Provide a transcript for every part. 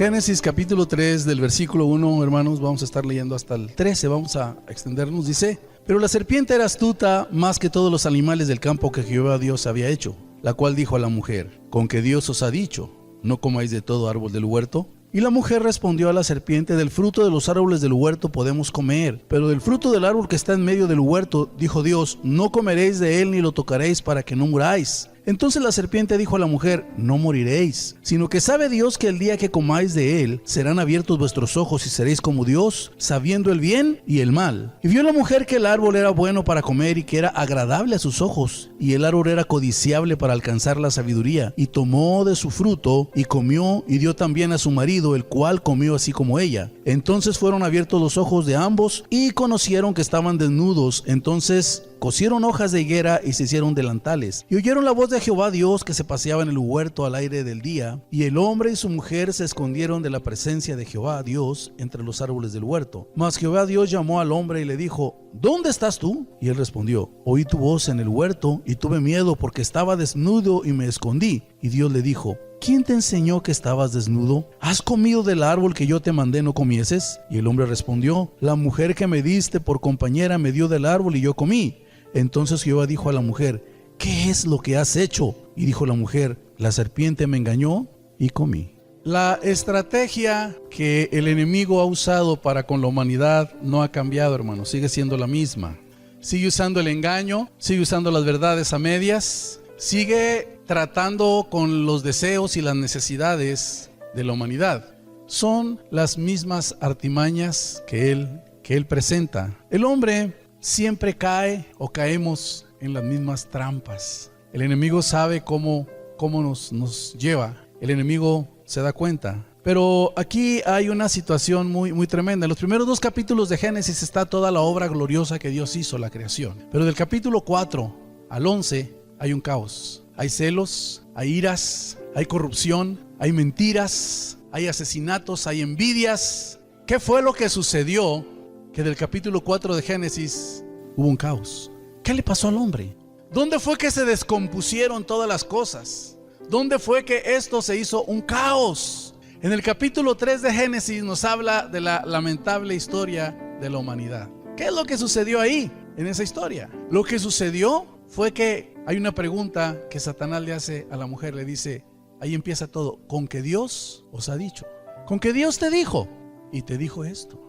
Génesis capítulo 3 del versículo 1, hermanos, vamos a estar leyendo hasta el 13, vamos a extendernos. Dice: pero la serpiente era astuta más que todos los animales del campo que Jehová Dios había hecho, la cual dijo a la mujer: ¿con qué Dios os ha dicho, no comáis de todo árbol del huerto? Y la mujer respondió a la serpiente: del fruto de los árboles del huerto podemos comer, pero del fruto del árbol que está en medio del huerto, dijo Dios, no comeréis de él ni lo tocaréis para que no muráis. Entonces la serpiente dijo a la mujer: no moriréis, sino que sabe Dios que el día que comáis de él, serán abiertos vuestros ojos y seréis como Dios, sabiendo el bien y el mal. Y vio la mujer que el árbol era bueno para comer y que era agradable a sus ojos, y el árbol era codiciable para alcanzar la sabiduría, y tomó de su fruto y comió, y dio también a su marido, el cual comió así como ella. Entonces fueron abiertos los ojos de ambos y conocieron que estaban desnudos. Entonces cosieron hojas de higuera y se hicieron delantales. Y oyeron la voz de Jehová Dios que se paseaba en el huerto al aire del día. Y el hombre y su mujer se escondieron de la presencia de Jehová Dios entre los árboles del huerto. Mas Jehová Dios llamó al hombre y le dijo: ¿dónde estás tú? Y él respondió: oí tu voz en el huerto y tuve miedo porque estaba desnudo y me escondí. Y Dios le dijo: ¿quién te enseñó que estabas desnudo? ¿Has comido del árbol que yo te mandé no comieses? Y el hombre respondió: la mujer que me diste por compañera me dio del árbol y yo comí. Entonces Jehová dijo a la mujer: ¿qué es lo que has hecho? Y dijo la mujer: la serpiente me engañó y comí. La estrategia que el enemigo ha usado para con la humanidad no ha cambiado, hermanos, sigue siendo la misma. Sigue usando el engaño, sigue usando las verdades a medias, sigue tratando con los deseos y las necesidades de la humanidad. Son las mismas artimañas que él presenta. El hombre siempre cae o caemos en las mismas trampas. El enemigo sabe cómo nos lleva. El enemigo se da cuenta. Pero aquí hay una situación muy tremenda. En los primeros 2 capítulos de Génesis está toda la obra gloriosa que Dios hizo, la creación. Pero del capítulo 4 al 11 hay un caos. Hay celos, hay iras, hay corrupción, hay mentiras, hay asesinatos, hay envidias. ¿Qué fue lo que sucedió? Que del capítulo 4 de Génesis hubo un caos. ¿Qué le pasó al hombre? ¿Dónde fue que se descompusieron todas las cosas? ¿Dónde fue que esto se hizo un caos? En el capítulo 3 de Génesis nos habla de la lamentable historia de la humanidad. ¿Qué es lo que sucedió ahí, en esa historia? Lo que sucedió fue que hay una pregunta que Satanás le hace a la mujer. Le dice, ahí empieza todo: ¿con qué Dios os ha dicho? ¿Con qué Dios te dijo? Y te dijo esto.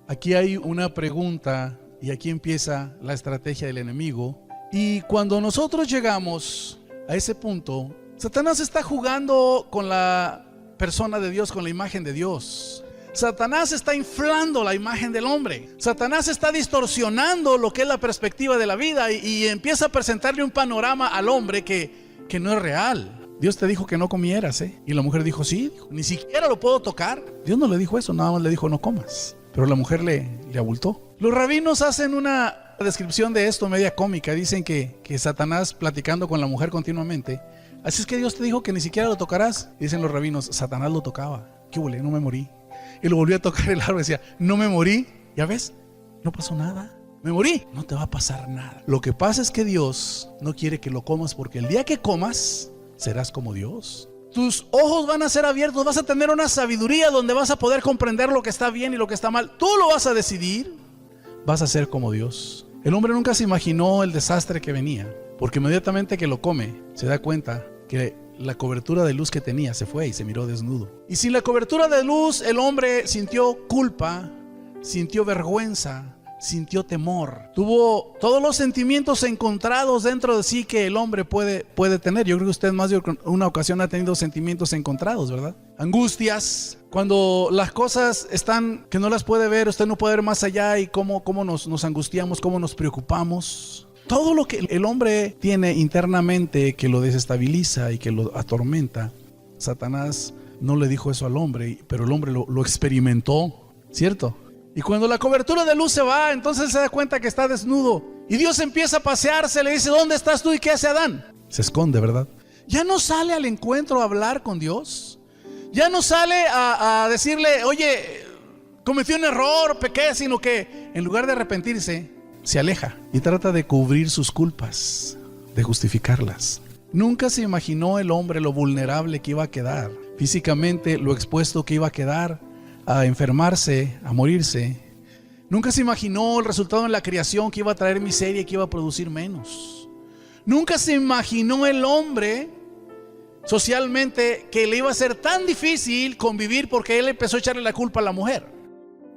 Aquí hay una pregunta y aquí empieza la estrategia del enemigo. Y cuando nosotros llegamos a ese punto, Satanás está jugando con la persona de Dios, con la imagen de Dios. Satanás está inflando la imagen del hombre. Satanás está distorsionando lo que es la perspectiva de la vida y empieza a presentarle un panorama al hombre que no es real. Dios te dijo que no comieras, Y la mujer dijo: sí, ni siquiera lo puedo tocar. Dios no le dijo eso, nada más le dijo: no comas. Pero la mujer le abultó. Los rabinos hacen una descripción de esto media cómica. Dicen que Satanás, platicando con la mujer continuamente: así es que Dios te dijo que ni siquiera lo tocarás. Dicen los rabinos: Satanás lo tocaba. ¿Qué huele? No me morí. Y lo volvió a tocar el árbol y decía: no me morí. ¿Ya ves? No pasó nada. Me morí. No te va a pasar nada. Lo que pasa es que Dios no quiere que lo comas, porque el día que comas serás como Dios. Tus ojos van a ser abiertos, vas a tener una sabiduría donde vas a poder comprender lo que está bien y lo que está mal. Tú lo vas a decidir. Vas a ser como Dios. El hombre nunca se imaginó el desastre que venía, porque inmediatamente que lo come, se da cuenta que la cobertura de luz que tenía se fue y se miró desnudo. Y sin la cobertura de luz, el hombre sintió culpa, sintió vergüenza, sintió temor. Tuvo todos los sentimientos encontrados dentro de sí que el hombre puede tener. Yo creo que usted más de una ocasión ha tenido sentimientos encontrados, ¿verdad? Angustias, cuando las cosas están que no las puede ver, usted no puede ver más allá, y cómo nos angustiamos, cómo nos preocupamos. Todo lo que el hombre tiene internamente que lo desestabiliza y que lo atormenta, Satanás no le dijo eso al hombre, pero el hombre lo experimentó, ¿cierto? Y cuando la cobertura de luz se va, entonces se da cuenta que está desnudo. Y Dios empieza a pasearse, le dice: ¿dónde estás tú? ¿Y qué hace Adán? Se esconde, ¿verdad? Ya no sale al encuentro a hablar con Dios. Ya no sale a decirle: oye, cometí un error, pequé, sino que en lugar de arrepentirse, se aleja y trata de cubrir sus culpas, de justificarlas. Nunca se imaginó el hombre lo vulnerable que iba a quedar. físicamente, lo expuesto que iba a quedar a enfermarse, a morirse. Nunca se imaginó el resultado en la creación, que iba a traer miseria y que iba a producir menos. Nunca se imaginó el hombre socialmente que le iba a ser tan difícil convivir, porque él empezó a echarle la culpa a la mujer.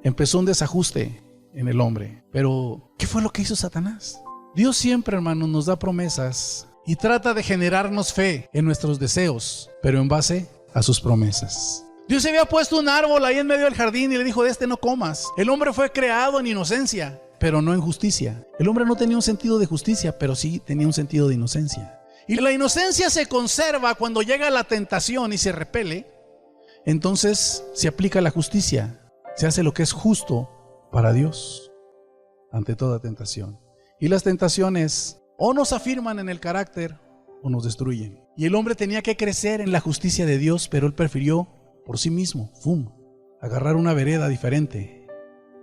Empezó un desajuste en el hombre. Pero ¿qué fue lo que hizo Satanás? Dios siempre, hermanos, nos da promesas y trata de generarnos fe en nuestros deseos, pero en base a sus promesas. Dios había puesto un árbol ahí en medio del jardín y le dijo: de este no comas. El hombre fue creado en inocencia, pero no en justicia. El hombre no tenía un sentido de justicia, pero sí tenía un sentido de inocencia. Y la inocencia se conserva cuando llega la tentación y se repele. Entonces se aplica la justicia, se hace lo que es justo para Dios ante toda tentación. Y las tentaciones o nos afirman en el carácter o nos destruyen. Y el hombre tenía que crecer en la justicia de Dios, pero él prefirió por sí mismo, agarrar una vereda diferente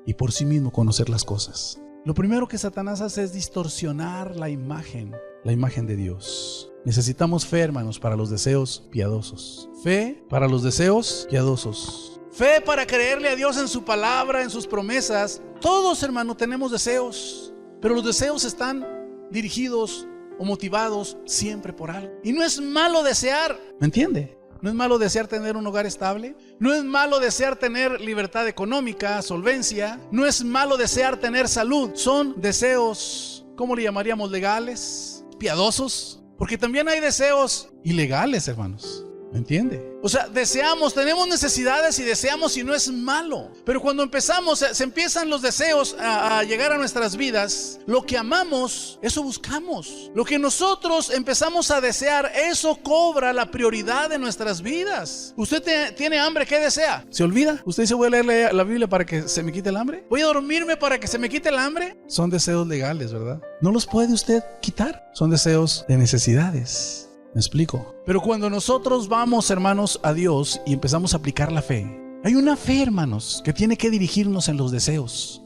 y por sí mismo conocer las cosas. Lo primero que Satanás hace es distorsionar la imagen de Dios. Necesitamos fe, hermanos, para los deseos piadosos. Fe para los deseos piadosos. Fe para creerle a Dios en su palabra, en sus promesas. Todos, hermanos, tenemos deseos, pero los deseos están dirigidos o motivados siempre por algo. Y no es malo desear, ¿me entiende? No es malo desear tener un hogar estable. No es malo desear tener libertad económica, solvencia. No es malo desear tener salud. Son deseos, ¿cómo le llamaríamos? Legales, piadosos. Porque también hay deseos ilegales, hermanos. ¿Me entiende? O sea, deseamos, tenemos necesidades y deseamos, y no es malo. Pero cuando empezamos, se empiezan los deseos a llegar a nuestras vidas. Lo que amamos, eso buscamos. Lo que nosotros empezamos a desear, eso cobra la prioridad de nuestras vidas. Usted tiene hambre, ¿qué desea? ¿Se olvida? Usted dice: voy a leer la Biblia para que se me quite el hambre. Voy a dormirme para que se me quite el hambre. Son deseos legales, ¿verdad? No los puede usted quitar. Son deseos de necesidades. ¿Me explico? Pero cuando nosotros vamos, hermanos, a Dios y empezamos a aplicar la fe, hay una fe, hermanos, que tiene que dirigirnos en los deseos.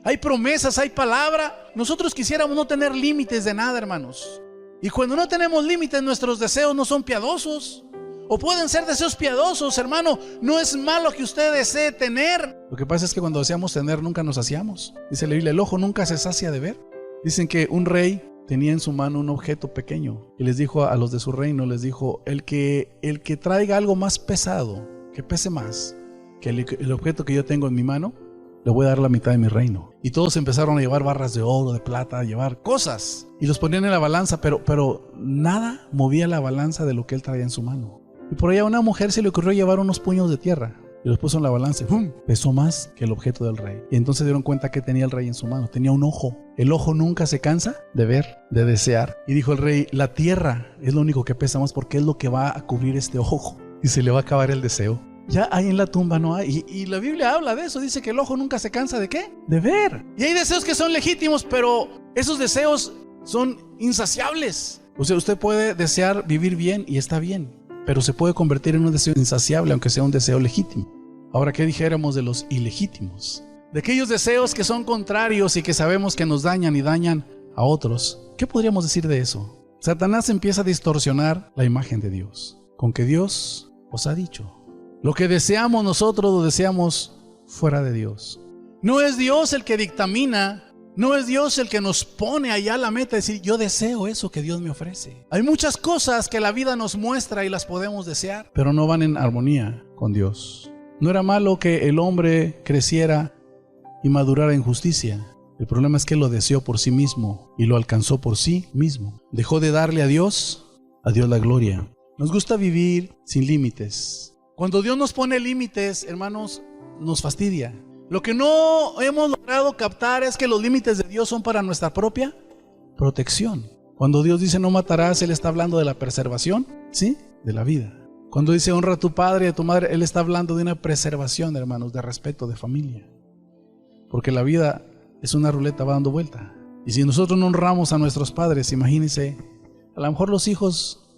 Hay promesas, hay palabra. Nosotros quisiéramos no tener límites de nada, hermanos. Y cuando no tenemos límites, nuestros deseos no son piadosos. O pueden ser deseos piadosos, hermano. No es malo que usted desee tener. Lo que pasa es que cuando deseamos tener, nunca nos saciamos. Dice la Biblia: el ojo nunca se sacia de ver. Dicen que un rey tenía en su mano un objeto pequeño y les dijo a los de su reino, les dijo: el que traiga algo más pesado, que pese más que el objeto que yo tengo en mi mano, le voy a dar la mitad de mi reino. Y todos empezaron a llevar barras de oro, de plata, a llevar cosas y los ponían en la balanza, pero nada movía la balanza de lo que él traía en su mano. Y por allá a una mujer se le ocurrió llevar unos puños de tierra y los puso en la balanza. ¡Pum! Pesó más que el objeto del rey. Y entonces dieron cuenta que tenía el rey en su mano. Tenía un ojo. El ojo nunca se cansa de ver, de desear. Y dijo el rey: la tierra es lo único que pesa más, porque es lo que va a cubrir este ojo. Y se le va a acabar el deseo. Ya ahí en la tumba no hay. Y la Biblia habla de eso. Dice que el ojo nunca se cansa ¿de qué? De ver. Y hay deseos que son legítimos, pero esos deseos son insaciables. O sea, usted puede desear vivir bien y está bien, pero se puede convertir en un deseo insaciable, aunque sea un deseo legítimo. Ahora, ¿qué dijéramos de los ilegítimos? De aquellos deseos que son contrarios y que sabemos que nos dañan y dañan a otros. ¿Qué podríamos decir de eso? Satanás empieza a distorsionar la imagen de Dios, con que Dios os ha dicho. Lo que deseamos nosotros lo deseamos fuera de Dios. No es Dios el que dictamina. No es Dios el que nos pone allá la meta de decir: yo deseo eso que Dios me ofrece. Hay muchas cosas que la vida nos muestra y las podemos desear, pero no van en armonía con Dios. No era malo que el hombre creciera y madurara en justicia. El problema es que lo deseó por sí mismo y lo alcanzó por sí mismo. Dejó de darle a Dios la gloria. Nos gusta vivir sin límites. Cuando Dios nos pone límites, hermanos, nos fastidia. Lo que no hemos logrado captar es que los límites de Dios son para nuestra propia protección. Cuando Dios dice: no matarás, Él está hablando de la preservación, ¿sí?, de la vida. Cuando dice: honra a tu padre y a tu madre, Él está hablando de una preservación, hermanos, de respeto, de familia. Porque la vida es una ruleta, va dando vuelta. Y si nosotros no honramos a nuestros padres, imagínense, a lo mejor los hijos,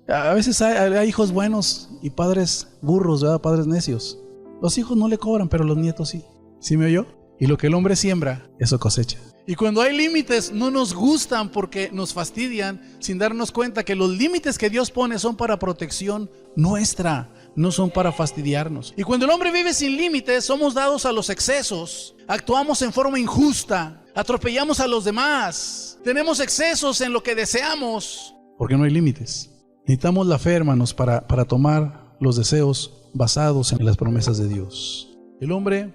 a veces hay hijos buenos y padres burros, ¿verdad? Padres necios. Los hijos no le cobran, pero los nietos sí. ¿Sí me oyó? Y lo que el hombre siembra, eso cosecha. Y cuando hay límites no nos gustan porque nos fastidian, sin darnos cuenta que los límites que Dios pone son para protección nuestra, no son para fastidiarnos. Y cuando el hombre vive sin límites, somos dados a los excesos, actuamos en forma injusta, atropellamos a los demás, tenemos excesos en lo que deseamos, porque no hay límites. Necesitamos la fe, hermanos, para tomar los deseos basados en las promesas de Dios. El hombre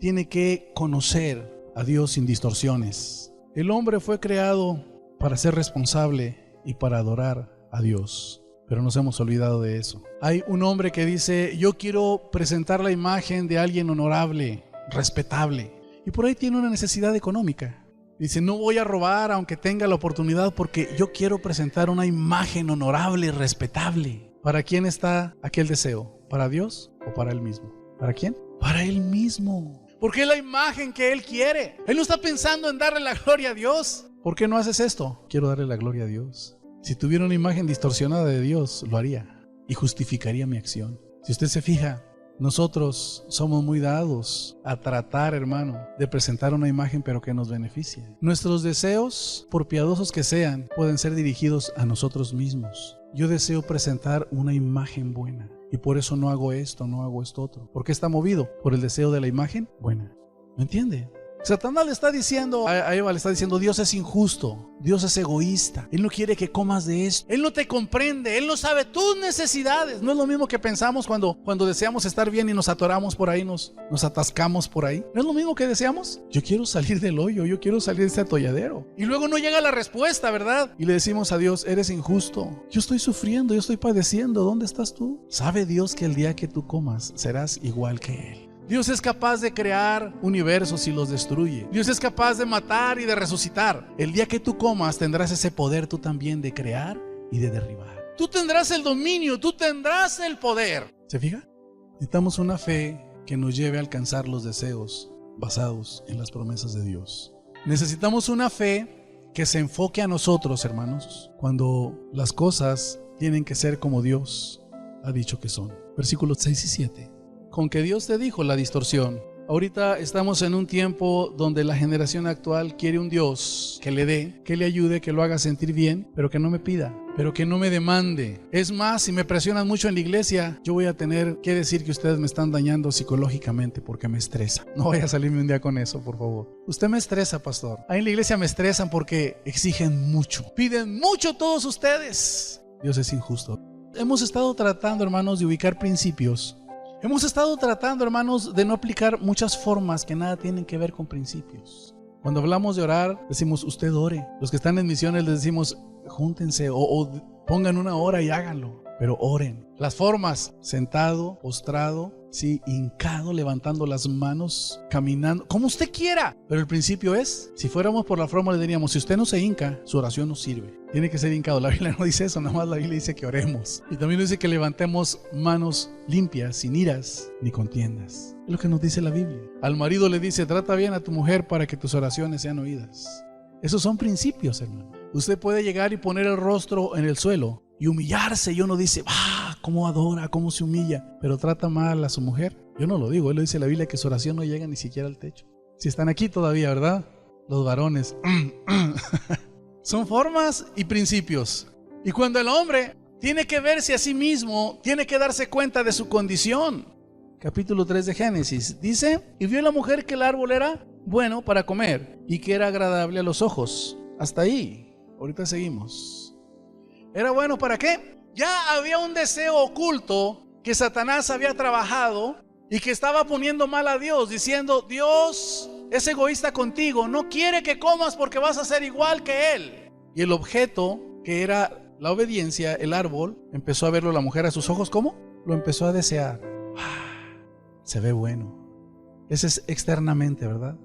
tiene que conocer a Dios sin distorsiones. El hombre fue creado para ser responsable y para adorar a Dios, pero nos hemos olvidado de eso. Hay un hombre que dice: yo quiero presentar la imagen de alguien honorable, respetable, y por ahí tiene una necesidad económica. Dice: no voy a robar aunque tenga la oportunidad, porque yo quiero presentar una imagen honorable y respetable. ¿Para quién está aquel deseo? ¿Para Dios o para él mismo? ¿Para quién? Para él mismo. Porque es la imagen que él quiere. Él no está pensando en darle la gloria a Dios. ¿Por qué no haces esto? Quiero darle la gloria a Dios. Si tuviera una imagen distorsionada de Dios, lo haría y justificaría mi acción. Si usted se fija, nosotros somos muy dados a tratar, hermano, de presentar una imagen pero que nos beneficie. Nuestros deseos, por piadosos que sean, pueden ser dirigidos a nosotros mismos. Yo deseo presentar una imagen buena y por eso no hago esto, no hago esto otro. ¿Por qué está movido? Por el deseo de la imagen buena. ¿Me entiende? Satanás le está diciendo a Eva, le está diciendo: Dios es injusto, Dios es egoísta, Él no quiere que comas de esto, Él no te comprende, Él no sabe tus necesidades. No es lo mismo que pensamos cuando deseamos estar bien y nos atoramos por ahí, nos atascamos por ahí. ¿No es lo mismo que deseamos? Yo quiero salir del hoyo, yo quiero salir de este atolladero. Y luego no llega la respuesta, ¿verdad? Y le decimos a Dios: eres injusto, yo estoy sufriendo, yo estoy padeciendo, ¿dónde estás tú? ¿Sabe Dios que el día que tú comas serás igual que Él? Dios es capaz de crear universos y los destruye. Dios es capaz de matar y de resucitar. El día que tú comas tendrás ese poder tú también de crear y de derribar. Tú tendrás el dominio, tú tendrás el poder. ¿Se fija? Necesitamos una fe que nos lleve a alcanzar los deseos basados en las promesas de Dios. Necesitamos una fe que se enfoque a nosotros, hermanos, cuando las cosas tienen que ser como Dios ha dicho que son. Versículos 6 y 7. Con que Dios te dijo la distorsión. Ahorita estamos en un tiempo donde la generación actual quiere un Dios que le dé, que le ayude, que lo haga sentir bien, pero que no me pida, pero que no me demande. Es más, si me presionan mucho en la iglesia, yo voy a tener que decir que ustedes me están dañando psicológicamente porque me estresa. No vaya a salirme un día con eso, por favor. Usted me estresa, pastor. Ahí en la iglesia me estresan porque exigen mucho, piden mucho todos ustedes. Dios es injusto. Hemos estado tratando, hermanos, de ubicar principios. Hemos estado tratando, hermanos, de no aplicar muchas formas que nada tienen que ver con principios. Cuando hablamos de orar, decimos: usted ore. Los que están en misiones les decimos: júntense o pongan una hora y háganlo. Pero oren. Las formas: sentado, postrado, sí, hincado, levantando las manos, caminando, como usted quiera. Pero el principio es, si fuéramos por la forma le diríamos: si usted no se hinca, su oración no sirve. Tiene que ser hincado. La Biblia no dice eso, nada más la Biblia dice que oremos. Y también dice que levantemos manos limpias, sin iras ni contiendas. Es lo que nos dice la Biblia. Al marido le dice: trata bien a tu mujer para que tus oraciones sean oídas. Esos son principios, hermano. Usted puede llegar y poner el rostro en el suelo y humillarse, y uno dice: cómo adora, cómo se humilla, pero trata mal a su mujer. Yo no lo digo, él lo dice la Biblia, que su oración no llega ni siquiera al techo. Si están aquí todavía, ¿verdad? Los varones. Son formas y principios. Y cuando el hombre tiene que verse a sí mismo, tiene que darse cuenta de su condición. Capítulo 3 de Génesis dice: y vio la mujer que el árbol era bueno para comer y que era agradable a los ojos. Hasta ahí. Ahorita seguimos. ¿Era bueno para qué? Ya había un deseo oculto que Satanás había trabajado y que estaba poniendo mal a Dios, diciendo: Dios es egoísta contigo, no quiere que comas porque vas a ser igual que Él. Y el objeto, que era la obediencia, el árbol, empezó a verlo la mujer a sus ojos. ¿Cómo? Lo empezó a desear. Se ve bueno. Ese es externamente, ¿verdad?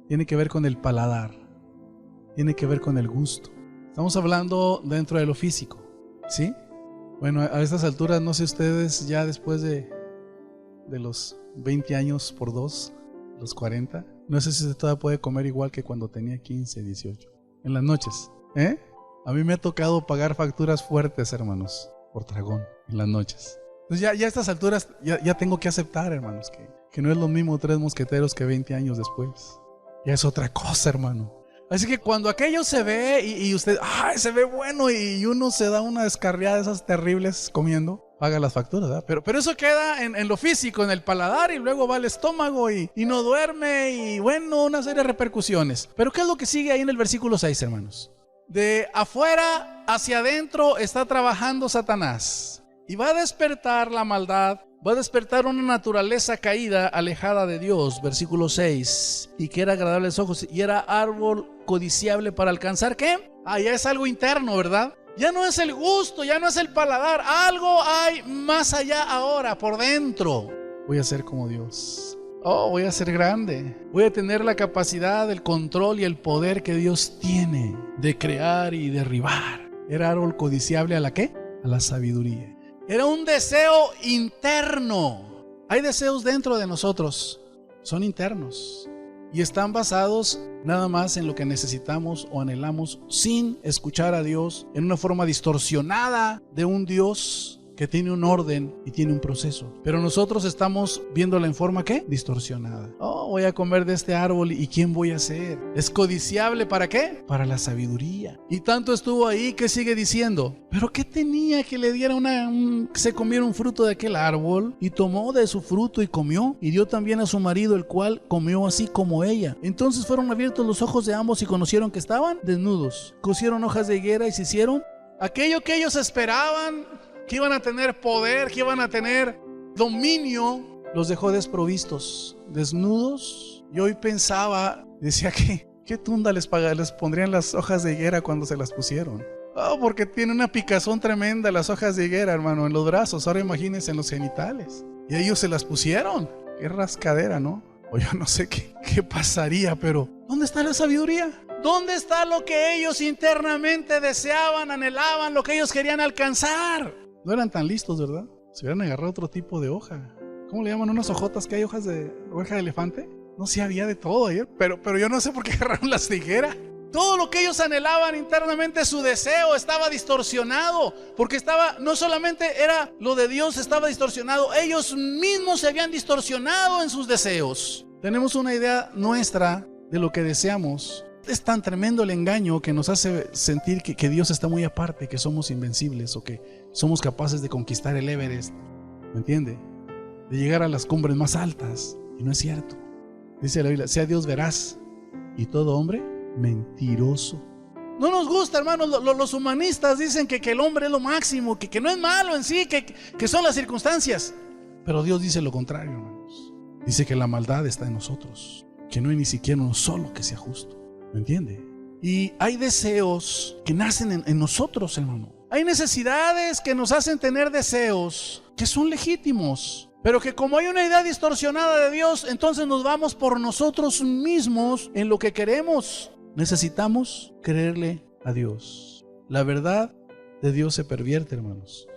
Tiene que ver con el paladar, tiene que ver con el gusto. Estamos hablando dentro de lo físico, ¿sí? Bueno, a estas alturas, no sé ustedes, ya después de los 20 años por 2, los 40, no sé si usted todavía puede comer igual que cuando tenía 15, 18, en las noches, ¿eh? A mí me ha tocado pagar facturas fuertes, hermanos, por tragón, en las noches. Entonces ya a estas alturas, ya tengo que aceptar, hermanos, que no es lo mismo 3 mosqueteros que 20 años después. Ya es otra cosa, hermano. Así que cuando aquello se ve y usted, ¡ay, se ve bueno! Y uno se da una descarriada de esas terribles comiendo, paga las facturas, ¿verdad? Pero eso queda en lo físico, en el paladar, y luego va al estómago y no duerme, y bueno, una serie de repercusiones. Pero ¿qué es lo que sigue ahí en el versículo 6, hermanos? De afuera hacia adentro está trabajando Satanás, y va a despertar la maldad, va a despertar una naturaleza caída, alejada de Dios, versículo 6, y que era agradable a los ojos, y era árbol codiciable para alcanzar, ¿qué? Ya es algo interno, ¿verdad? Ya no es el gusto, ya no es el paladar, algo hay más allá ahora, por dentro. Voy a ser como Dios. Voy a ser grande. Voy a tener la capacidad, el control y el poder que Dios tiene de crear y derribar. Era árbol codiciable, ¿a la qué? A la sabiduría. Era un deseo interno. Hay deseos dentro de nosotros, son internos y están basados nada más en lo que necesitamos o anhelamos, sin escuchar a Dios, en una forma distorsionada de un Dios que tiene un orden y tiene un proceso. Pero nosotros estamos viéndola en forma, ¿qué? Distorsionada. Voy a comer de este árbol, ¿y quién voy a ser? ¿Es codiciable para qué? Para la sabiduría. Y tanto estuvo ahí que sigue diciendo, ¿pero qué tenía que le diera se comiera un fruto de aquel árbol? Y tomó de su fruto y comió, y dio también a su marido, el cual comió así como ella. Entonces fueron abiertos los ojos de ambos y conocieron que estaban desnudos. Cosieron hojas de higuera y se hicieron aquello que ellos esperaban, que iban a tener poder, que iban a tener dominio, los dejó desprovistos, desnudos. Y hoy pensaba, decía que ¿qué tunda les pondrían las hojas de higuera cuando se las pusieron? Porque tiene una picazón tremenda las hojas de higuera, hermano, en los brazos. Ahora imagínense en los genitales. Y ellos se las pusieron. Qué rascadera, ¿no? O yo no sé qué pasaría, pero ¿dónde está la sabiduría? ¿Dónde está lo que ellos internamente deseaban, anhelaban, lo que ellos querían alcanzar? No eran tan listos, ¿verdad? Se hubieran agarrado otro tipo de hoja. ¿Cómo le llaman unas hojotas que hay? ¿Hojas de oreja de elefante? No sé, había de todo ayer, pero yo no sé por qué agarraron las de higuera. Todo lo que ellos anhelaban internamente, su deseo estaba distorsionado, porque no solamente era lo de Dios, estaba distorsionado, ellos mismos se habían distorsionado en sus deseos. Tenemos una idea nuestra de lo que deseamos. Es tan tremendo el engaño que nos hace sentir que Dios está muy aparte, que somos invencibles o que somos capaces de conquistar el Everest, ¿me entiende? De llegar a las cumbres más altas, y no es cierto. Dice la Biblia, sea Dios veraz y todo hombre mentiroso. No nos gusta, hermanos, los humanistas dicen que el hombre es lo máximo, que no es malo en sí, que son las circunstancias. Pero Dios dice lo contrario, hermanos. Dice que la maldad está en nosotros, que no hay ni siquiera uno solo que sea justo. ¿Me entiende? Y hay deseos que nacen en nosotros, hermano. Hay necesidades que nos hacen tener deseos que son legítimos, pero que como hay una idea distorsionada de Dios, entonces nos vamos por nosotros mismos en lo que queremos. Necesitamos creerle a Dios. La verdad de Dios se pervierte, hermanos,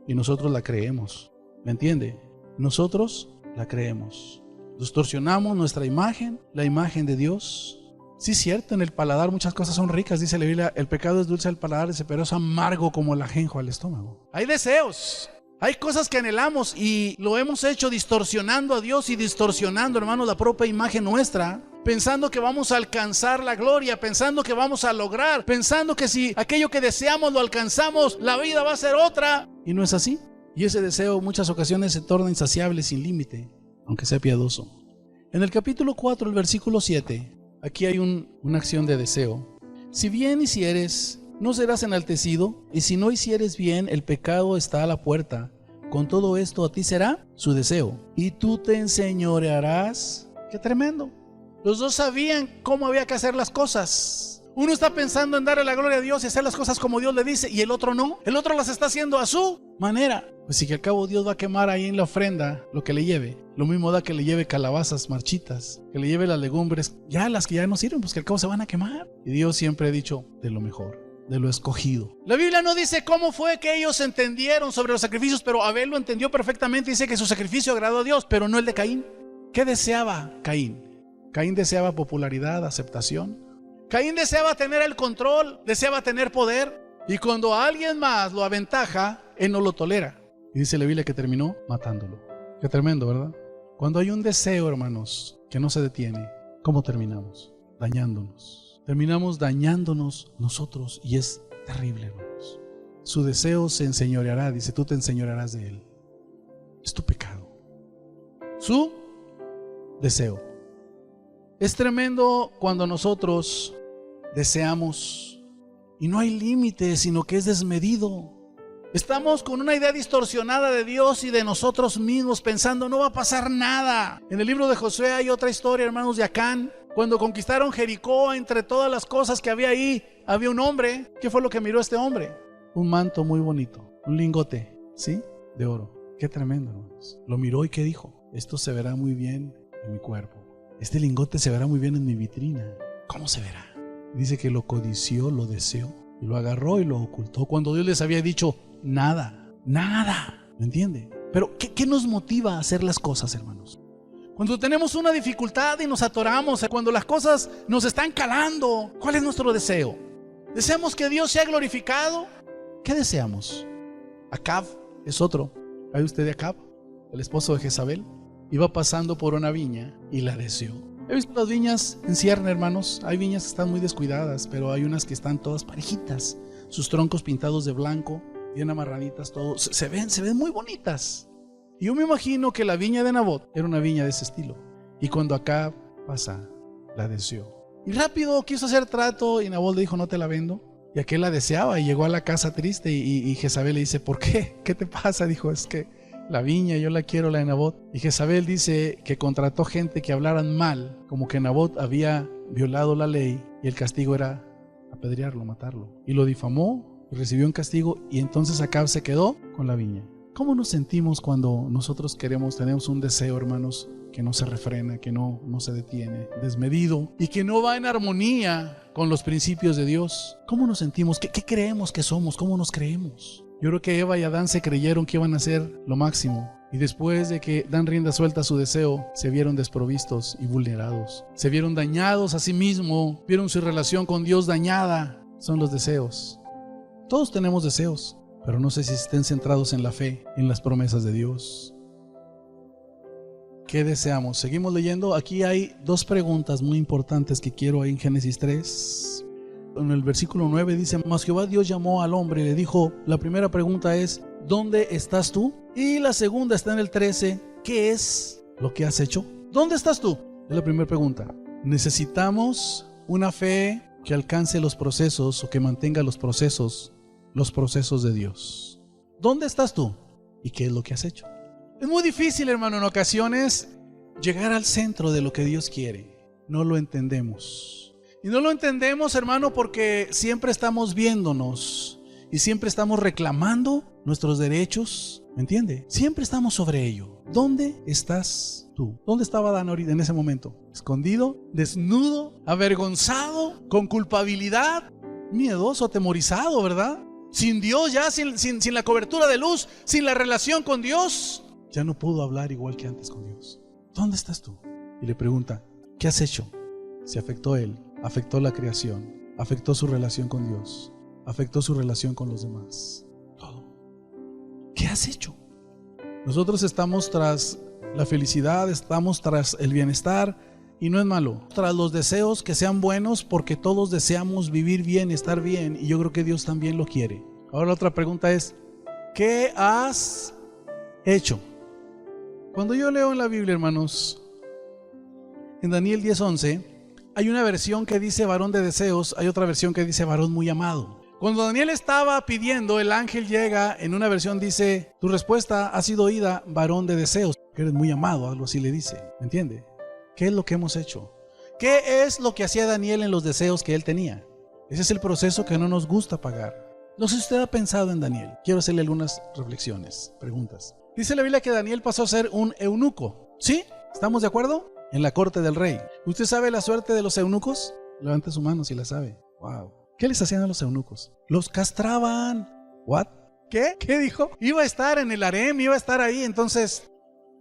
y nosotros la creemos. ¿Me entiende? Nosotros la creemos. Distorsionamos nuestra imagen, la imagen de Dios. Sí, cierto, en el paladar muchas cosas son ricas, dice la Biblia, el pecado es dulce al paladar, pero es amargo como el ajenjo al estómago. Hay deseos, hay cosas que anhelamos y lo hemos hecho distorsionando a Dios y distorsionando, hermanos, la propia imagen nuestra, pensando que vamos a alcanzar la gloria, pensando que vamos a lograr, pensando que si aquello que deseamos lo alcanzamos, la vida va a ser otra. Y no es así. Y ese deseo en muchas ocasiones se torna insaciable sin límite, aunque sea piadoso. En el capítulo 4, el versículo 7, aquí hay una acción de deseo. Si bien hicieres, no serás enaltecido, y si no hicieres bien, el pecado está a la puerta. Con todo esto a ti será su deseo, y tú te enseñorearás. ¡Qué tremendo! Los dos sabían cómo había que hacer las cosas. Uno está pensando en darle la gloria a Dios y hacer las cosas como Dios le dice, y el otro no. El otro las está haciendo a su manera. Pues si que al cabo Dios va a quemar ahí en la ofrenda lo que le lleve. Lo mismo da que le lleve calabazas marchitas, que le lleve las legumbres, ya las que ya no sirven, pues que al cabo se van a quemar. Y Dios siempre ha dicho de lo mejor, de lo escogido. La Biblia no dice cómo fue que ellos entendieron sobre los sacrificios, pero Abel lo entendió perfectamente. Dice que su sacrificio agradó a Dios, pero no el de Caín. ¿Qué deseaba Caín? Caín deseaba popularidad, aceptación. Caín deseaba tener el control, deseaba tener poder. Y cuando alguien más lo aventaja, él no lo tolera. Y dice la Biblia que terminó matándolo. Qué tremendo, ¿verdad? Cuando hay un deseo, hermanos, que no se detiene, ¿cómo terminamos? Dañándonos. terminamos dañándonos nosotros y es terrible, hermanos. Su deseo se enseñoreará, dice, tú te enseñorearás de él. Es tu pecado. Su deseo. Es tremendo cuando nosotros deseamos y no hay límite, sino que es desmedido. Estamos con una idea distorsionada de Dios y de nosotros mismos, pensando no va a pasar nada. En el libro de Josué hay otra historia, hermanos, de Acán. Cuando conquistaron Jericó, entre todas las cosas que había ahí, había un hombre. ¿Qué fue lo que miró este hombre? Un manto muy bonito, un lingote, ¿sí? De oro. Qué tremendo, hermanos. Lo miró y ¿qué dijo? Esto se verá muy bien en mi cuerpo. Este lingote se verá muy bien en mi vitrina. ¿Cómo se verá? Dice que lo codició, lo deseó, y lo agarró y lo ocultó. Cuando Dios les había dicho, nada. ¿Me entiende? Pero ¿qué nos motiva a hacer las cosas, hermanos? Cuando tenemos una dificultad y nos atoramos, cuando las cosas nos están calando, ¿cuál es nuestro deseo? ¿Deseamos que Dios sea glorificado? ¿Qué deseamos? Acab es otro. ¿Hay usted de Acab? El esposo de Jezabel. Iba pasando por una viña y la deseó. He visto las viñas en cierne, hermanos. Hay viñas que están muy descuidadas, pero hay unas que están todas parejitas. Sus troncos pintados de blanco, bien amarraditas, todo. Se ven muy bonitas. Y yo me imagino que la viña de Nabot era una viña de ese estilo. Y cuando Acab pasa, la deseó. Y rápido quiso hacer trato y Nabot le dijo, no te la vendo. Y aquel la deseaba y llegó a la casa triste y Jezabel le dice, ¿por qué? ¿Qué te pasa? Dijo, es que la viña yo la quiero, la de Nabot. Y Jezabel dice que contrató gente que hablaran mal, como que Nabot había violado la ley y el castigo era apedrearlo, matarlo. Y lo difamó, recibió un castigo y entonces Acab se quedó con la viña. ¿Cómo nos sentimos cuando nosotros tenemos un deseo, hermanos, que no se refrena, que no se detiene, desmedido y que no va en armonía con los principios de Dios? ¿Cómo nos sentimos? ¿Qué creemos que somos? ¿Cómo nos creemos? Yo creo que Eva y Adán se creyeron que iban a hacer lo máximo y después de que dan rienda suelta a su deseo, se vieron desprovistos y vulnerados. Se vieron dañados a sí mismos, vieron su relación con Dios dañada. Son los deseos. Todos tenemos deseos, pero no sé si estén centrados en la fe, en las promesas de Dios. ¿Qué deseamos? Seguimos leyendo. Aquí hay dos preguntas muy importantes que quiero ahí en Génesis 3. En el versículo 9 dice, mas Jehová Dios llamó al hombre y le dijo, la primera pregunta es, ¿dónde estás tú? Y la segunda está en el 13, ¿qué es lo que has hecho? ¿Dónde estás tú? Es la primera pregunta. Necesitamos una fe que alcance los procesos o que mantenga los procesos de Dios. ¿Dónde estás tú? ¿Y qué es lo que has hecho? Es muy difícil, hermano, en ocasiones llegar al centro de lo que Dios quiere. No lo entendemos. Y no lo entendemos, hermano, porque siempre estamos viéndonos y siempre estamos reclamando nuestros derechos. ¿Me entiende? Siempre estamos sobre ello. ¿Dónde estás tú? ¿Dónde estaba Adán ahorita en ese momento? Escondido, desnudo, avergonzado, con culpabilidad, miedoso, atemorizado, ¿verdad? Sin Dios ya, sin la cobertura de luz, sin la relación con Dios. Ya no pudo hablar igual que antes con Dios. ¿Dónde estás tú? Y le pregunta, ¿qué has hecho? Se afectó él, afectó la creación, afectó su relación con Dios, afectó su relación con los demás. Todo. ¿Qué has hecho? Nosotros estamos tras la felicidad, estamos tras el bienestar y no es malo. Tras los deseos que sean buenos porque todos deseamos vivir bien, estar bien y yo creo que Dios también lo quiere. Ahora la otra pregunta es, ¿qué has hecho? Cuando yo leo en la Biblia, hermanos, en Daniel 10:11, hay una versión que dice varón de deseos, hay otra versión que dice varón muy amado. Cuando Daniel estaba pidiendo, el ángel llega, en una versión dice, tu respuesta ha sido oída, varón de deseos, que eres muy amado, algo así le dice, ¿me entiende? ¿Qué es lo que hemos hecho? ¿Qué es lo que hacía Daniel en los deseos que él tenía? Ese es el proceso que no nos gusta pagar. No sé si usted ha pensado en Daniel. Quiero hacerle algunas reflexiones, preguntas. Dice la Biblia que Daniel pasó a ser un eunuco. ¿Sí? ¿Estamos de acuerdo? En la corte del rey. ¿Usted sabe la suerte de los eunucos? Levante su mano si la sabe. Wow. ¿Qué les hacían a los eunucos? Los castraban. ¿What? ¿Qué? ¿Qué dijo? Iba a estar en el harem, iba a estar ahí, entonces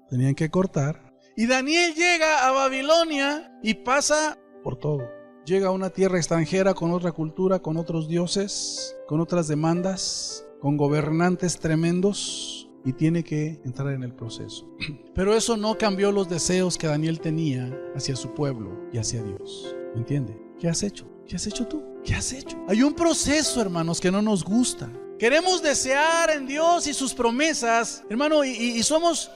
tenían que cortar. Y Daniel llega a Babilonia y pasa por todo. Llega a una tierra extranjera con otra cultura, con otros dioses, con otras demandas, con gobernantes tremendos. Y tiene que entrar en el proceso. Pero eso no cambió los deseos que Daniel tenía hacia su pueblo y hacia Dios. ¿Me entiende? ¿Qué has hecho? ¿Qué has hecho tú? ¿Qué has hecho? Hay un proceso, hermanos, que no nos gusta. Queremos desear en Dios y sus promesas, hermano, y somos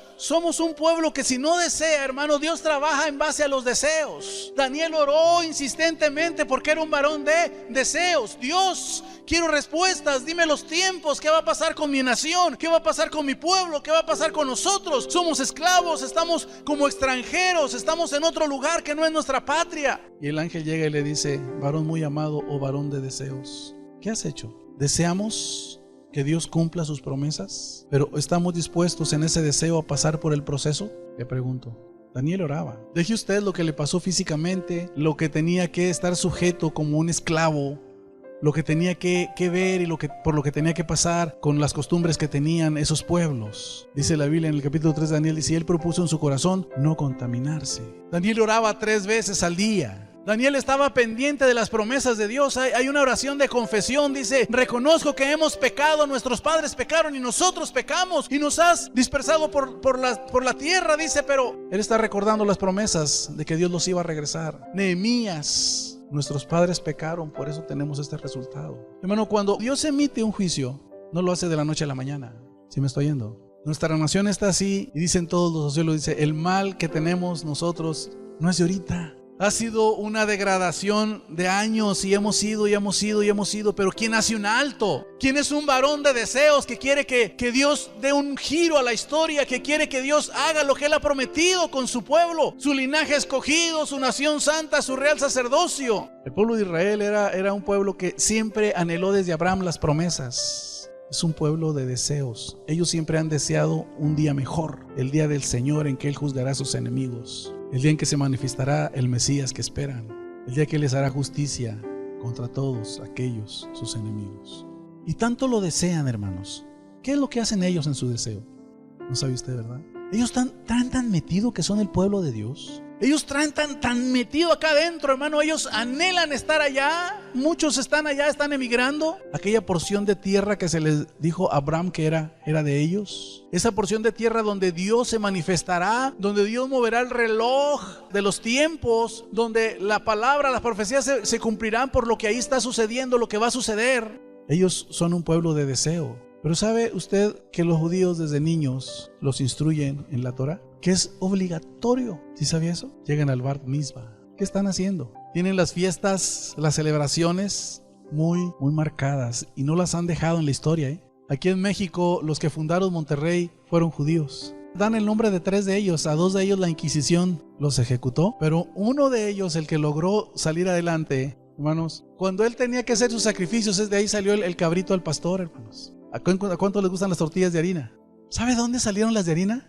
un pueblo que si no desea, hermano, Dios trabaja en base a los deseos. Daniel oró insistentemente porque era un varón de deseos. Dios, quiero respuestas, dime los tiempos, ¿qué va a pasar con mi nación? ¿Qué va a pasar con mi pueblo? ¿Qué va a pasar con nosotros? Somos esclavos, estamos como extranjeros, estamos en otro lugar que no es nuestra patria. Y el ángel llega y le dice, varón muy amado o varón de deseos, ¿qué has hecho? ¿Deseamos que Dios cumpla sus promesas? ¿Pero estamos dispuestos en ese deseo a pasar por el proceso? Le pregunto. Daniel oraba. Deje usted lo que le pasó físicamente, lo que tenía que estar sujeto como un esclavo, lo que tenía que ver y por lo que tenía que pasar con las costumbres que tenían esos pueblos. Dice la Biblia en el capítulo 3 de Daniel, dice, y él propuso en su corazón no contaminarse. Daniel oraba 3 veces al día. Daniel estaba pendiente de las promesas de Dios. Hay una oración de confesión, dice, reconozco que hemos pecado, nuestros padres pecaron y nosotros pecamos y nos has dispersado por la tierra, dice, pero él está recordando las promesas de que Dios los iba a regresar. Nehemías, nuestros padres pecaron, por eso tenemos este resultado. Hermano, cuando Dios emite un juicio, no lo hace de la noche a la mañana. ¿Sí me estoy yendo? Nuestra nación está así y dicen todos los sociólogos, dice, el mal que tenemos nosotros no es de ahorita. Ha sido una degradación de años y hemos ido, pero ¿quién hace un alto? ¿Quién es un varón de deseos que quiere que Dios dé un giro a la historia, que quiere que Dios haga lo que Él ha prometido con su pueblo, su linaje escogido, su nación santa, su real sacerdocio? El pueblo de Israel era un pueblo que siempre anheló desde Abraham las promesas. Es un pueblo de deseos. Ellos siempre han deseado un día mejor, el día del Señor en que Él juzgará a sus enemigos. El día en que se manifestará el Mesías que esperan. El día que les hará justicia contra todos aquellos sus enemigos. Y tanto lo desean, hermanos. ¿Qué es lo que hacen ellos en su deseo? No sabe usted, ¿verdad? Ellos están tan metidos que son el pueblo de Dios. Ellos traen tan metido acá adentro, hermano. Ellos anhelan estar allá. Muchos están allá, están emigrando. Aquella porción de tierra que se les dijo a Abraham que era de ellos. Esa porción de tierra donde Dios se manifestará, donde Dios moverá el reloj de los tiempos, donde la palabra, las profecías se cumplirán por lo que ahí está sucediendo, lo que va a suceder. Ellos son un pueblo de deseo. Pero ¿sabe usted que los judíos desde niños los instruyen en la Torah? Que es obligatorio. ¿Sí sabía eso? Llegan al Bar Mitzvah. ¿Qué están haciendo? Tienen las fiestas, las celebraciones muy marcadas y no las han dejado en la historia. Aquí en México, los que fundaron Monterrey fueron judíos. Dan el nombre de 3 de ellos. A 2 de ellos la Inquisición los ejecutó, pero uno de ellos, el que logró salir adelante, hermanos, cuando él tenía que hacer sus sacrificios, es de ahí salió el cabrito al pastor, hermanos. ¿A cuánto les gustan las tortillas de harina? ¿Sabe de dónde salieron las de harina?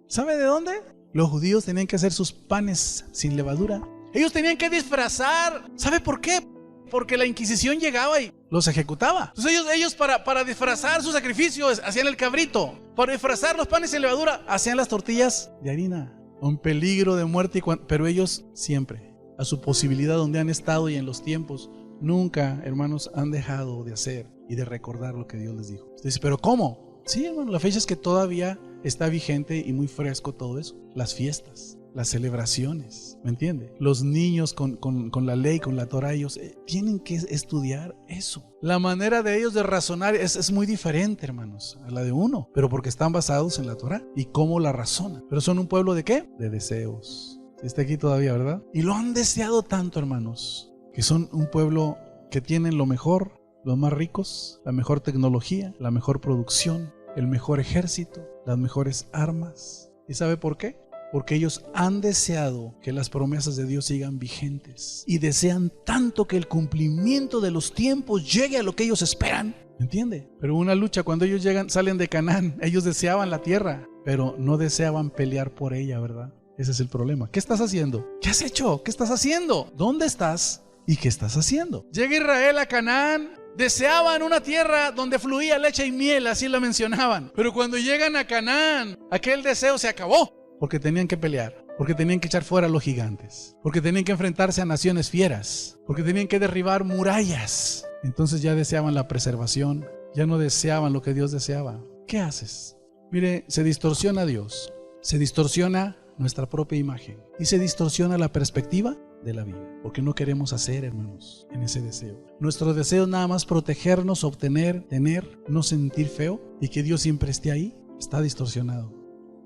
¿Sabe de dónde? Los judíos tenían que hacer sus panes sin levadura. Ellos tenían que disfrazar. ¿Sabe por qué? Porque la Inquisición llegaba y los ejecutaba. Entonces ellos para disfrazar sus sacrificios hacían el cabrito. Para disfrazar los panes sin levadura hacían las tortillas de harina. Un peligro de muerte, pero ellos siempre, a su posibilidad donde han estado y en los tiempos, nunca, hermanos, han dejado de hacer y de recordar lo que Dios les dijo. Usted dice, ¿pero cómo? Sí, hermano, la fecha es que todavía está vigente y muy fresco todo eso. Las fiestas, las celebraciones, ¿me entiende? Los niños con la ley, con la Torah, ellos tienen que estudiar eso. La manera de ellos de razonar es muy diferente, hermanos, a la de uno, pero porque están basados en la Torah y cómo la razonan. Pero son un pueblo ¿de qué? De deseos. Está aquí todavía, ¿verdad? Y lo han deseado tanto, hermanos, que son un pueblo que tienen lo mejor, los más ricos, la mejor tecnología, la mejor producción, el mejor ejército, las mejores armas. ¿Y sabe por qué? Porque ellos han deseado que las promesas de Dios sigan vigentes y desean tanto que el cumplimiento de los tiempos llegue a lo que ellos esperan. ¿Me entiende? Pero una lucha, cuando ellos salen de Canaán, ellos deseaban la tierra, pero no deseaban pelear por ella, ¿verdad? Ese es el problema. ¿Qué estás haciendo? ¿Qué has hecho? ¿Qué estás haciendo? ¿Dónde estás? ¿Y qué estás haciendo? Llega Israel a Canaán. Deseaban una tierra donde fluía leche y miel, así la mencionaban. Pero cuando llegan a Canaán, aquel deseo se acabó. Porque tenían que pelear, porque tenían que echar fuera a los gigantes, porque tenían que enfrentarse a naciones fieras, porque tenían que derribar murallas. Entonces ya deseaban la preservación, ya no deseaban lo que Dios deseaba. ¿Qué haces? Mire, se distorsiona Dios, se distorsiona nuestra propia imagen y se distorsiona la perspectiva de la vida. Porque no queremos hacer, hermanos, en ese deseo. Nuestro deseo es nada más protegernos, obtener, tener, no sentir feo y que Dios siempre esté ahí. Está distorsionado.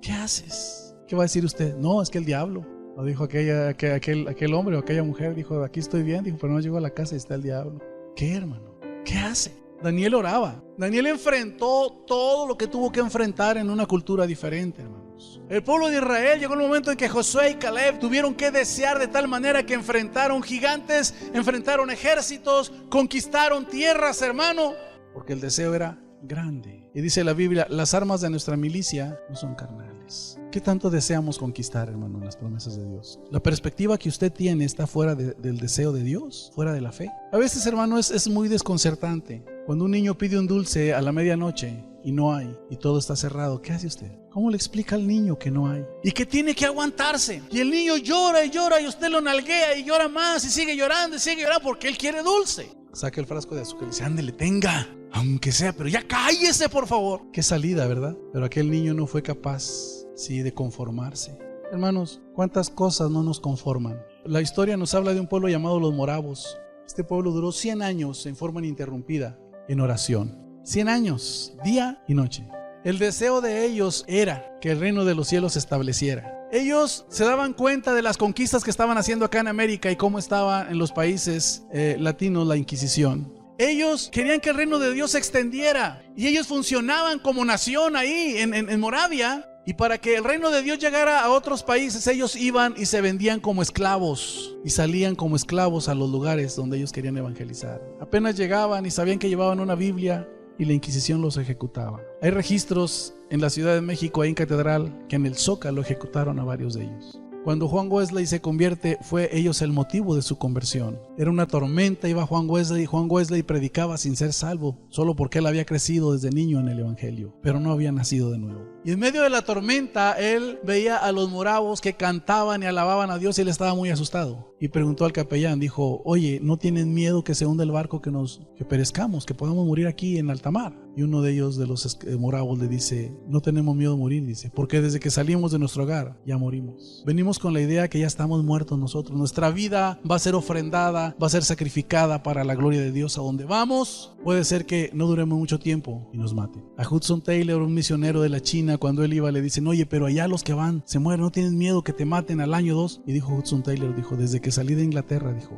¿Qué haces? ¿Qué va a decir usted? No, es que el diablo. Lo dijo aquel hombre o aquella mujer. Dijo, aquí estoy bien. Dijo, pero no llego a la casa y está el diablo. ¿Qué, hermano? ¿Qué hace? Daniel oraba. Daniel enfrentó todo lo que tuvo que enfrentar en una cultura diferente, hermanos. El pueblo de Israel llegó el momento en que Josué y Caleb tuvieron que desear de tal manera que enfrentaron gigantes, enfrentaron ejércitos, conquistaron tierras, hermano, porque el deseo era grande. Y dice la Biblia, las armas de nuestra milicia no son carnales. ¿Qué tanto deseamos conquistar, hermano, en las promesas de Dios? La perspectiva que usted tiene está fuera del deseo de Dios, fuera de la fe. A veces, hermano, es muy desconcertante. Cuando un niño pide un dulce a la medianoche y no hay, y todo está cerrado, ¿qué hace usted? ¿Cómo le explica al niño que no hay? Y que tiene que aguantarse. Y el niño llora y usted lo nalguea y llora más y sigue llorando porque él quiere dulce. Saca el frasco de azúcar y dice, ándele, tenga, aunque sea, pero ya cállese, por favor. Qué salida, ¿verdad? Pero aquel niño no fue capaz, sí, de conformarse. Hermanos, ¿cuántas cosas no nos conforman? La historia nos habla de un pueblo llamado los moravos. Este pueblo duró 100 años en forma ininterrumpida en oración. 100 años, día y noche. El deseo de ellos era que el reino de los cielos se estableciera. Ellos se daban cuenta de las conquistas que estaban haciendo acá en América y cómo estaba en los países latinos la Inquisición. Ellos querían que el reino de Dios se extendiera y ellos funcionaban como nación ahí en Moravia. Y para que el reino de Dios llegara a otros países, ellos iban y se vendían como esclavos y salían como esclavos a los lugares donde ellos querían evangelizar. Apenas llegaban y sabían que llevaban una Biblia y la Inquisición los ejecutaba. Hay registros en la Ciudad de México, ahí en Catedral, que en el Zócalo ejecutaron a varios de ellos. Cuando Juan Wesley se convierte, fue ellos el motivo de su conversión. Era una tormenta, iba Juan Wesley predicaba sin ser salvo, solo porque él había crecido desde niño en el Evangelio, pero no había nacido de nuevo. Y en medio de la tormenta, él veía a los moravos que cantaban y alababan a Dios y él estaba muy asustado. Y preguntó al capellán, dijo, oye, ¿no tienen miedo que se hunda el barco, que perezcamos, que podamos morir aquí en alta mar? Y uno de ellos, de los moravos, le dice, no tenemos miedo a morir, dice, porque desde que salimos de nuestro hogar ya morimos. Venimos con la idea que ya estamos muertos nosotros. Nuestra vida va a ser ofrendada, va a ser sacrificada para la gloria de Dios. A donde vamos, puede ser que no duremos mucho tiempo y nos maten. A Hudson Taylor, un misionero de la China, cuando él iba, le dicen, oye, pero allá los que van se mueren, ¿no tienes miedo que te maten al año 2? Y dijo Hudson Taylor, dijo, desde que salí de Inglaterra, dijo,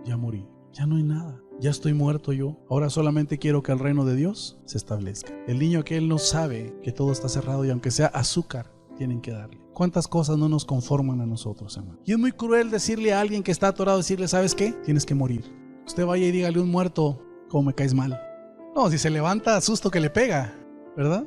ya morí, ya no hay nada. Ya estoy muerto yo. Ahora solamente quiero que el reino de Dios se establezca. El niño que él no sabe que todo está cerrado y aunque sea azúcar, tienen que darle. ¿Cuántas cosas no nos conforman a nosotros, hermano? Y es muy cruel decirle a alguien que está atorado, decirle, ¿sabes qué? Tienes que morir. Usted vaya y dígale a un muerto, ¿cómo me caes mal? No, si se levanta, susto que le pega, ¿verdad?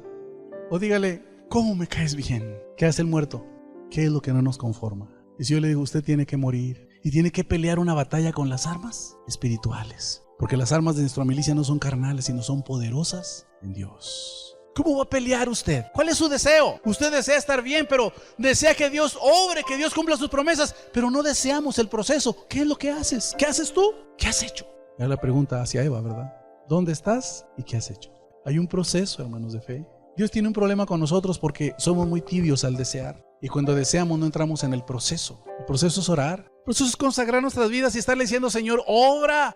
O dígale, ¿cómo me caes bien? ¿Qué hace el muerto? ¿Qué es lo que no nos conforma? Y si yo le digo, usted tiene que morir y tiene que pelear una batalla con las armas espirituales, porque las armas de nuestra milicia no son carnales, sino son poderosas en Dios. ¿Cómo va a pelear usted? ¿Cuál es su deseo? Usted desea estar bien, pero desea que Dios obre, que Dios cumpla sus promesas, pero no deseamos el proceso. ¿Qué es lo que haces? ¿Qué haces tú? ¿Qué has hecho? Ya la pregunta hacia Eva, ¿verdad? ¿Dónde estás y qué has hecho? Hay un proceso, hermanos de fe. Dios tiene un problema con nosotros porque somos muy tibios al desear. Y cuando deseamos no entramos en el proceso. El proceso es orar. El proceso es consagrar nuestras vidas y estarle diciendo, Señor, obra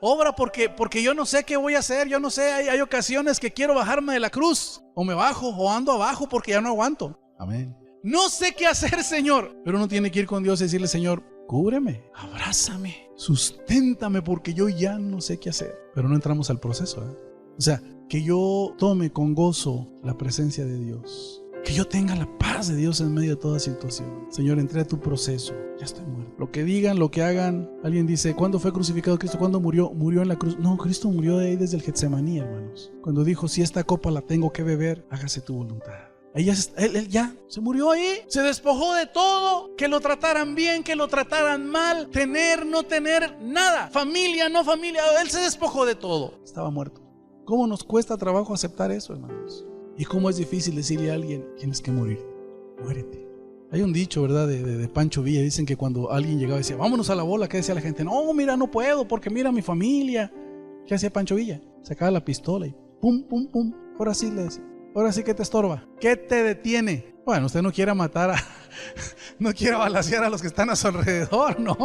porque yo no sé qué voy a hacer. Yo no sé, hay ocasiones que quiero bajarme de la cruz. O me bajo o ando abajo porque ya no aguanto. Amén. No sé qué hacer, Señor. Pero uno tiene que ir con Dios y decirle, Señor, cúbreme, abrázame, susténtame porque yo ya no sé qué hacer. Pero no entramos al proceso, ¿eh? O sea, que yo tome con gozo la presencia de Dios. Que yo tenga la paz de Dios en medio de toda situación. Señor, entré a tu proceso. Ya estoy muerto. Lo que digan, lo que hagan. Alguien dice, ¿cuándo fue crucificado Cristo? ¿Cuándo murió? Murió en la cruz. No, Cristo murió de ahí desde el Getsemaní, hermanos. Cuando dijo, si esta copa la tengo que beber, hágase tu voluntad. Él ya se murió ahí. Se despojó de todo. Que lo trataran bien, que lo trataran mal. Tener, no tener, nada. Familia, no familia. Él se despojó de todo. Estaba muerto. ¿Cómo nos cuesta trabajo aceptar eso, hermanos? Y cómo es difícil decirle a alguien, tienes que morir, muérete. Hay un dicho, ¿verdad? De Pancho Villa. Dicen que cuando alguien llegaba y decía, vámonos a la bola, ¿qué decía la gente? No, mira, no puedo, porque mira mi familia. ¿Qué hacía Pancho Villa? Sacaba la pistola y pum, pum, pum. Ahora sí le decía, ahora sí que te estorba. ¿Qué te detiene? Bueno, usted no quiera matar no quiera balacear a los que están a su alrededor, no.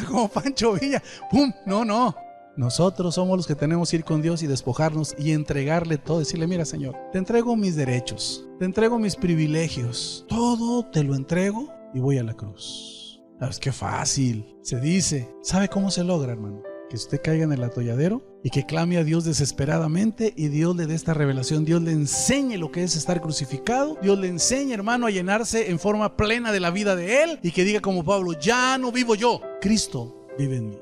Como Pancho Villa. ¡Pum! No. Nosotros somos los que tenemos que ir con Dios y despojarnos y entregarle todo. Decirle, mira, Señor, te entrego mis derechos, te entrego mis privilegios. Todo te lo entrego y voy a la cruz. ¿Sabes qué fácil? Se dice. ¿Sabe cómo se logra, hermano? Que usted caiga en el atolladero y que clame a Dios desesperadamente y Dios le dé esta revelación. Dios le enseñe lo que es estar crucificado. Dios le enseñe, hermano, a llenarse en forma plena de la vida de Él y que diga como Pablo, ya no vivo yo, Cristo vive en mí.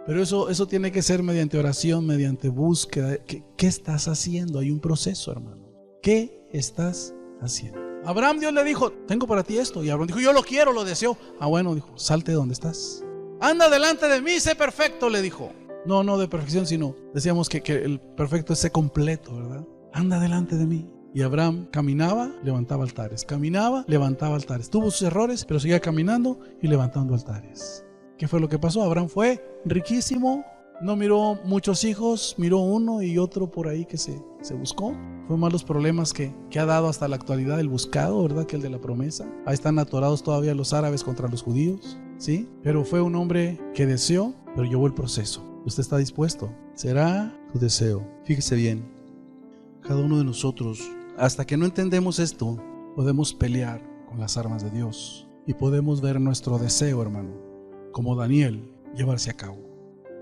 Pero eso tiene que ser mediante oración, mediante búsqueda. ¿Qué estás haciendo? Hay un proceso, hermano. ¿Qué estás haciendo? Abraham, Dios le dijo, tengo para ti esto. Y Abraham dijo, yo lo quiero, lo deseo. Bueno, dijo, salte de donde estás. Anda delante de mí, sé perfecto, le dijo. No de perfección, sino decíamos que el perfecto es ser completo, ¿verdad? Anda delante de mí. Y Abraham caminaba, levantaba altares. Caminaba, levantaba altares. Tuvo sus errores, pero seguía caminando y levantando altares. ¿Qué fue lo que pasó? Abraham fue riquísimo, no miró muchos hijos, miró uno y otro por ahí que se buscó. Fue más los problemas que ha dado hasta la actualidad el buscado, ¿verdad? Que el de la promesa. Ahí están atorados todavía los árabes contra los judíos, ¿sí? Pero fue un hombre que deseó, pero llevó el proceso. ¿Usted está dispuesto? Será tu deseo. Fíjese bien, cada uno de nosotros, hasta que no entendemos esto, podemos pelear con las armas de Dios y podemos ver nuestro deseo, hermano, como Daniel, llevarse a cabo.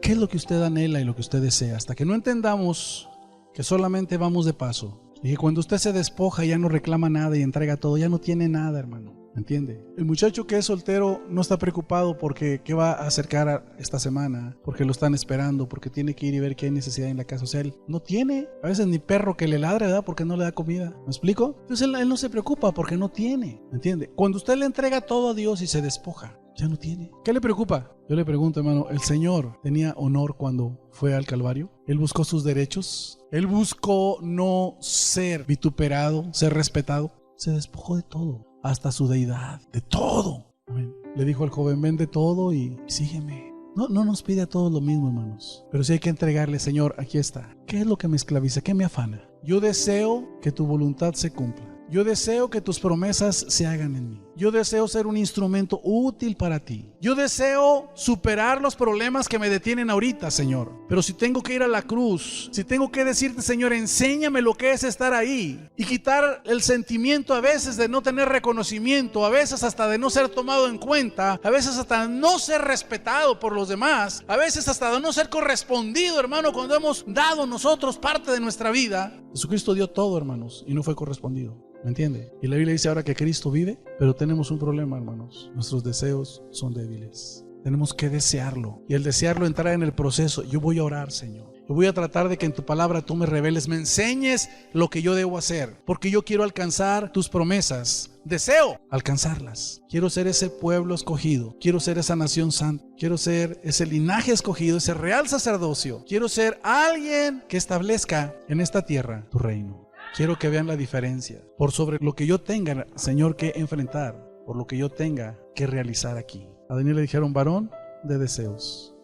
¿Qué es lo que usted anhela y lo que usted desea? Hasta que no entendamos que solamente vamos de paso y que cuando usted se despoja ya no reclama nada y entrega todo, ya no tiene nada, hermano. ¿Entiende? El muchacho que es soltero no está preocupado porque qué va a acercar esta semana, porque lo están esperando, porque tiene que ir y ver qué hay necesidad en la casa. O sea, él no tiene a veces ni perro que le ladre, ¿verdad? Porque no le da comida. ¿Me explico? Entonces él no se preocupa porque no tiene. ¿Entiende? Cuando usted le entrega todo a Dios y se despoja, ya no tiene. ¿Qué le preocupa? Yo le pregunto, hermano, ¿el Señor tenía honor cuando fue al Calvario? ¿Él buscó sus derechos? ¿Él buscó no ser vituperado, ser respetado? Se despojó de todo, hasta su deidad, de todo. Amén. Le dijo al joven, vende todo y sígueme. No nos pide a todos lo mismo, hermanos. Pero sí hay que entregarle, Señor, aquí está. ¿Qué es lo que me esclaviza? ¿Qué me afana? Yo deseo que tu voluntad se cumpla. Yo deseo que tus promesas se hagan en mí. Yo deseo ser un instrumento útil para ti. Yo deseo superar los problemas que me detienen ahorita, Señor. Pero si tengo que ir a la cruz, si tengo que decirte, Señor, enséñame lo que es estar ahí y quitar el sentimiento a veces de no tener reconocimiento, a veces hasta de no ser tomado en cuenta, a veces hasta no ser respetado por los demás, a veces hasta de no ser correspondido, hermano, cuando hemos dado nosotros parte de nuestra vida. Jesucristo dio todo, hermanos, y no fue correspondido. ¿Me entiende? Y la Biblia dice ahora que Cristo vive, pero tenemos un problema, hermanos. Nuestros deseos son débiles. Tenemos que desearlo. Y el desearlo entrar en el proceso. Yo voy a orar, Señor. Yo voy a tratar de que en tu palabra tú me reveles, me enseñes lo que yo debo hacer. Porque yo quiero alcanzar tus promesas. Deseo alcanzarlas. Quiero ser ese pueblo escogido. Quiero ser esa nación santa. Quiero ser ese linaje escogido, ese real sacerdocio. Quiero ser alguien que establezca en esta tierra tu reino. Quiero que vean la diferencia. Por sobre lo que yo tenga, Señor, que enfrentar. Por lo que yo tenga que realizar aquí. A Daniel le dijeron varón de deseos.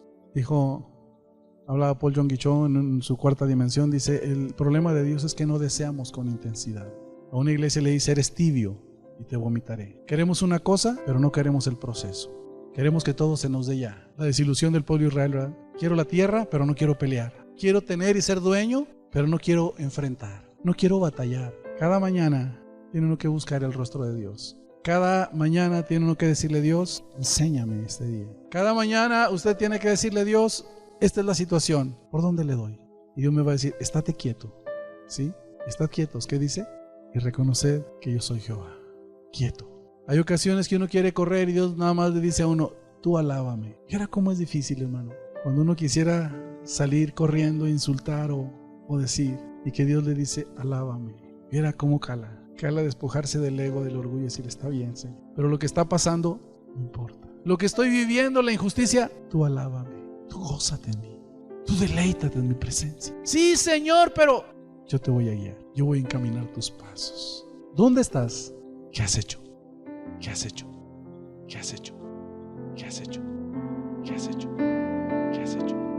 Hablaba Paul John Guichon en su cuarta dimensión. Dice, el problema de Dios es que no deseamos con intensidad. A una iglesia le dice, eres tibio y te vomitaré. Queremos una cosa, pero no queremos el proceso. Queremos que todo se nos dé ya. La desilusión del pueblo de Israel, ¿verdad? Quiero la tierra, pero no quiero pelear. Quiero tener y ser dueño, pero no quiero enfrentar. No quiero batallar. Cada mañana tiene uno que buscar el rostro de Dios. Cada mañana tiene uno que decirle, Dios, enséñame este día. Cada mañana usted tiene que decirle, Dios, esta es la situación. ¿Por dónde le doy? Y Dios me va a decir, estate quieto. ¿Sí? Estad quietos. ¿Qué dice? Y reconoced que yo soy Jehová. Quieto. Hay ocasiones que uno quiere correr y Dios nada más le dice a uno, tú alábame. Y ahora cómo es difícil, hermano. Cuando uno quisiera salir corriendo, insultar o decir, y que Dios le dice, alábame. Mira cómo cala despojarse del ego, del orgullo y decir, está bien, Señor. Pero lo que está pasando, no importa. Lo que estoy viviendo, la injusticia, tú alábame. Tú gózate en mí. Tú deleítate en mi presencia. Sí, Señor, pero yo te voy a guiar. Yo voy a encaminar tus pasos. ¿Dónde estás? ¿Qué has hecho? ¿Qué has hecho? ¿Qué has hecho? ¿Qué has hecho? ¿Qué has hecho? ¿Qué has hecho?